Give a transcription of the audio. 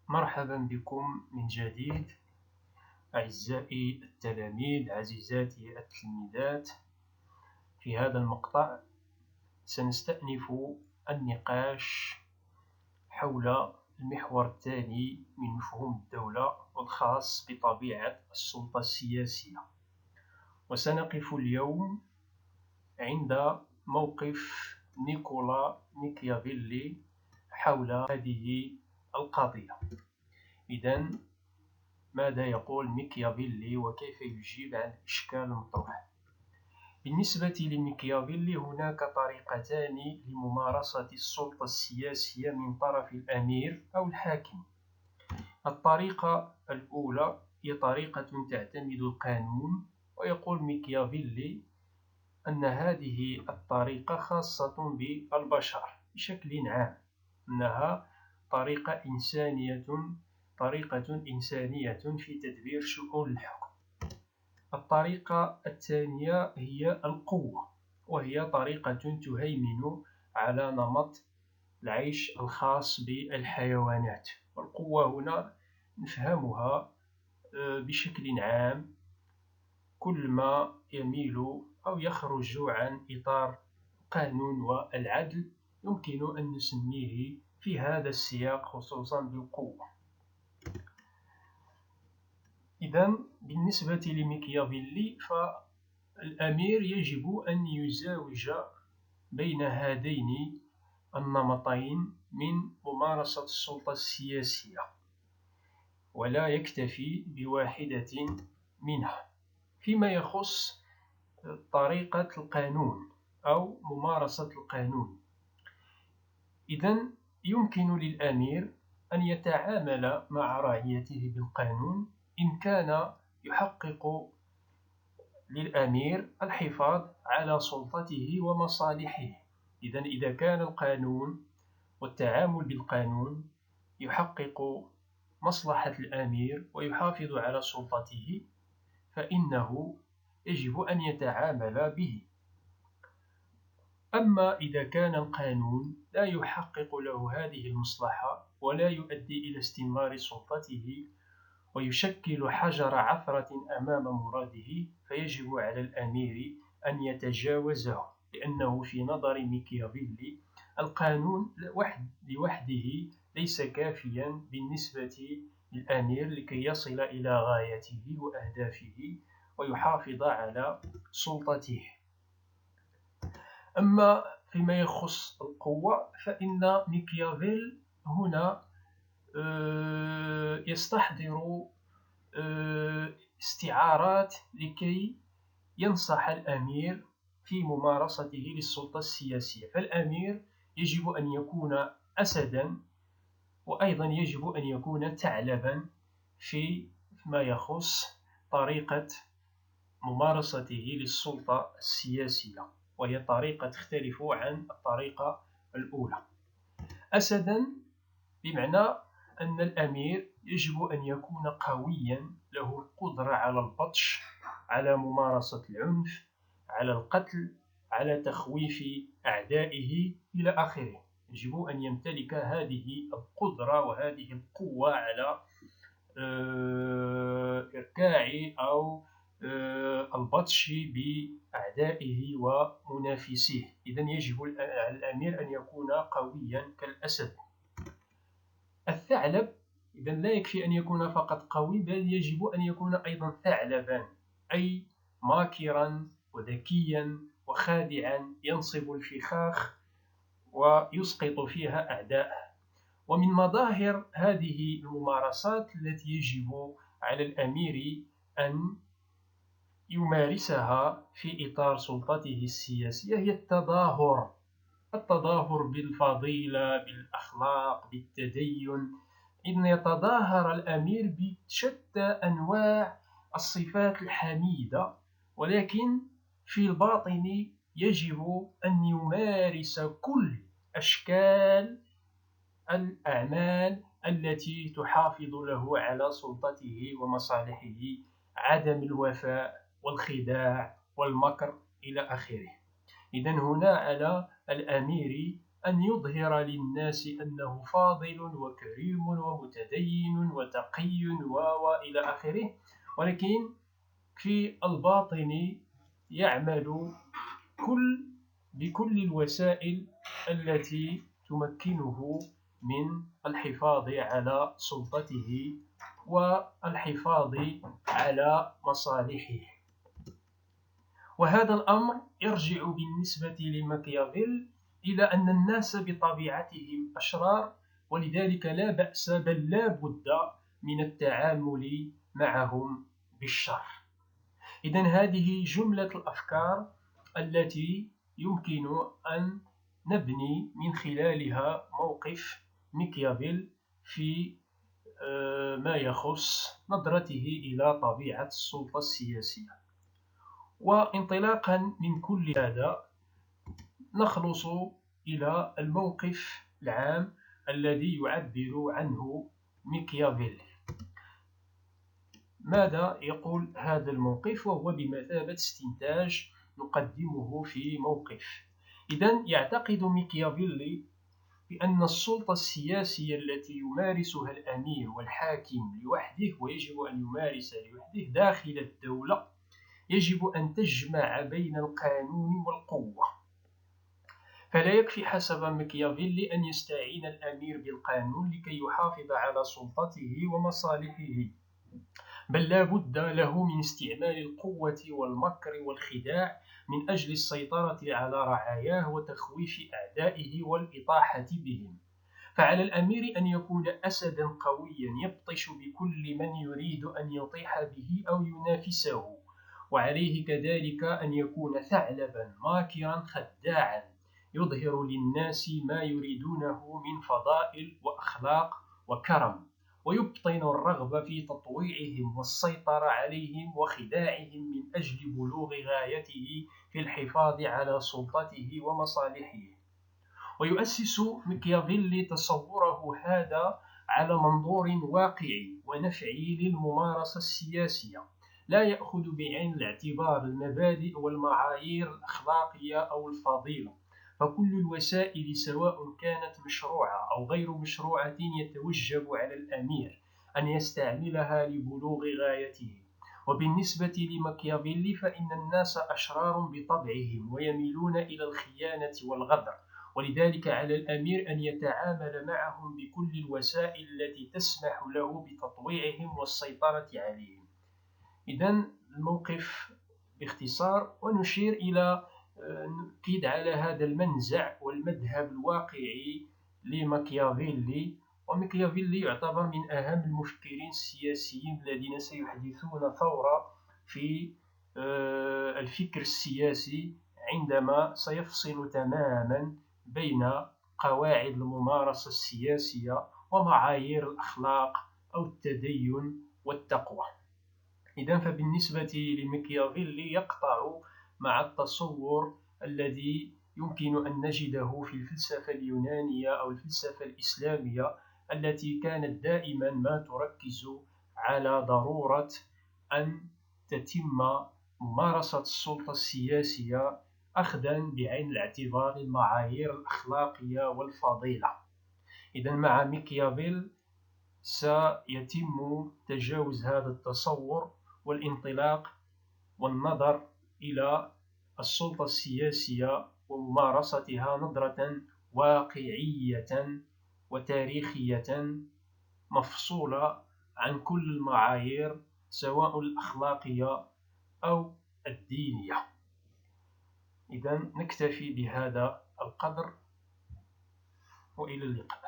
مرحبا بكم من جديد أعزائي التلاميذ، عزيزاتي التلميذات. في هذا المقطع سنستأنف النقاش حول المحور الثاني من مفهوم الدولة والخاص بطبيعة السلطة السياسية، وسنقف اليوم عند موقف نيكولا ميكيافيلي حول هذه القضية. إذن ماذا يقول ميكيافيلي وكيف يجيب عن الإشكال المطروح؟ بالنسبة لميكيافيلي هناك طريقتان لممارسة السلطة السياسية من طرف الأمير أو الحاكم. الطريقة الأولى هي طريقة تعتمد القانون، ويقول ميكيافيلي أن هذه الطريقة خاصة بالبشر بشكل عام، أنها طريقة إنسانية في تدبير شؤون الحكم. الطريقة الثانية هي القوة، وهي طريقة تهيمن على نمط العيش الخاص بالحيوانات. القوة هنا نفهمها بشكل عام كل ما يميل أو يخرج عن إطار القانون والعدل يمكن أن نسميه في هذا السياق خصوصا بالقوة. إذن بالنسبة لميكيافيلي فالأمير يجب أن يزاوج بين هذين النمطين من ممارسة السلطة السياسية، ولا يكتفي بواحدة منها. فيما يخص طريقة القانون أو ممارسة القانون، إذن يمكن للأمير أن يتعامل مع رعيته بالقانون إن كان يحقق للأمير الحفاظ على سلطته ومصالحه. إذن إذا كان القانون والتعامل بالقانون يحقق مصلحة الأمير ويحافظ على سلطته فإنه يجب أن يتعامل به. أما إذا كان القانون لا يحقق له هذه المصلحة ولا يؤدي إلى استمرار سلطته ويشكل حجر عثرة أمام مراده، فيجب على الأمير أن يتجاوزه، لأنه في نظر ميكيافيلي القانون لوحده ليس كافيا بالنسبة للأمير لكي يصل إلى غايته وأهدافه ويحافظ على سلطته. أما فيما يخص القوة فإن ميكيافيل هنا يستحضر استعارات لكي ينصح الأمير في ممارسته للسلطة السياسية. فالأمير يجب أن يكون أسدا، وأيضا يجب أن يكون ثعلبا فيما يخص طريقة ممارسته للسلطة السياسية، وهي طريقة تختلف عن الطريقة الأولى. أسدا بمعنى أن الأمير يجب أن يكون قويا، له القدرة على البطش، على ممارسة العنف، على القتل، على تخويف أعدائه إلى آخره. يجب أن يمتلك هذه القدرة وهذه القوة على إركاع أو البطش بأعدائه ومنافسيه. إذن يجب على الأمير أن يكون قويا كالأسد. الثعلب إذن لا يكفي أن يكون فقط قوي، بل يجب أن يكون أيضا ثعلبا، أي ماكرا وذكيا وخادعا، ينصب الفخاخ ويسقط فيها أعداءه. ومن مظاهر هذه الممارسات التي يجب على الأمير أن يمارسها في إطار سلطته السياسية هي التظاهر بالفضيلة، بالأخلاق، بالتدين. إن يتظاهر الأمير بشتى أنواع الصفات الحميدة، ولكن في الباطن يجب أن يمارس كل أشكال الأعمال التي تحافظ له على سلطته ومصالحه، عدم الوفاء والخداع والمكر إلى آخره. إذن هنا على الأمير أن يظهر للناس أنه فاضل وكريم ومتدين وتقي وإلى آخره، ولكن في الباطن يعمل بكل الوسائل التي تمكنه من الحفاظ على سلطته والحفاظ على مصالحه. وهذا الأمر يرجع بالنسبة لماكيافيل إلى أن الناس بطبيعتهم أشرار، ولذلك لا بأس بل لا بد من التعامل معهم بالشر. إذن هذه جملة الأفكار التي يمكن أن نبني من خلالها موقف ماكيافيل في ما يخص نظرته إلى طبيعة السلطة السياسية. وانطلاقا من كل هذا نخلص إلى الموقف العام الذي يعبر عنه ماكيافيل. ماذا يقول هذا الموقف؟ وهو بمثابة استنتاج نقدمه في موقف. إذن يعتقد ماكيافيلي بأن السلطة السياسية التي يمارسها الأمير والحاكم لوحده ويجب أن يمارسها لوحده داخل الدولة يجب أن تجمع بين القانون والقوة. فلا يكفي حسب ماكيافيلي أن يستعين الأمير بالقانون لكي يحافظ على سلطته ومصالحه، بل لا بد له من استعمال القوة والمكر والخداع من أجل السيطرة على رعاياه وتخويف أعدائه والإطاحة بهم. فعلى الأمير أن يكون أسدا قويا يبطش بكل من يريد أن يطيح به أو ينافسه، وعليه كذلك أن يكون ثعلبا ماكرا خداعا يظهر للناس ما يريدونه من فضائل وأخلاق وكرم، ويبطن الرغبة في تطويعهم والسيطرة عليهم وخداعهم من أجل بلوغ غايته في الحفاظ على سلطته ومصالحه. ويؤسس ماكيافيلي تصوره هذا على منظور واقعي ونفعي للممارسة السياسية، لا يأخذ بعين الاعتبار المبادئ والمعايير الأخلاقية أو الفضيلة، فكل الوسائل سواء كانت مشروعة أو غير مشروعة يتوجب على الأمير أن يستعملها لبلوغ غايته. وبالنسبة لماكيافيلي فإن الناس أشرار بطبعهم ويميلون إلى الخيانة والغدر، ولذلك على الأمير أن يتعامل معهم بكل الوسائل التي تسمح له بتطويعهم والسيطرة عليهم. إذن الموقف باختصار، ونشير إلى نؤكد على هذا المنزع والمذهب الواقعي لماكيافيلي. وماكيافيلي يعتبر من أهم المفكرين السياسيين الذين سيحدثون ثورة في الفكر السياسي عندما سيفصل تماما بين قواعد الممارسة السياسية ومعايير الأخلاق أو التدين والتقوى. إذن فبالنسبة لماكيافيلي يقطع مع التصور الذي يمكن أن نجده في الفلسفة اليونانية أو الفلسفة الإسلامية التي كانت دائما ما تركز على ضرورة أن تتم ممارسة السلطة السياسية أخذا بعين الاعتبار المعايير الأخلاقية والفضيلة. إذن مع ماكيافيل سيتم تجاوز هذا التصور والانطلاق والنظر إلى السلطة السياسية وممارستها نظرة واقعية وتاريخية مفصولة عن كل المعايير سواء الأخلاقية أو الدينية. إذن نكتفي بهذا القدر، وإلى اللقاء.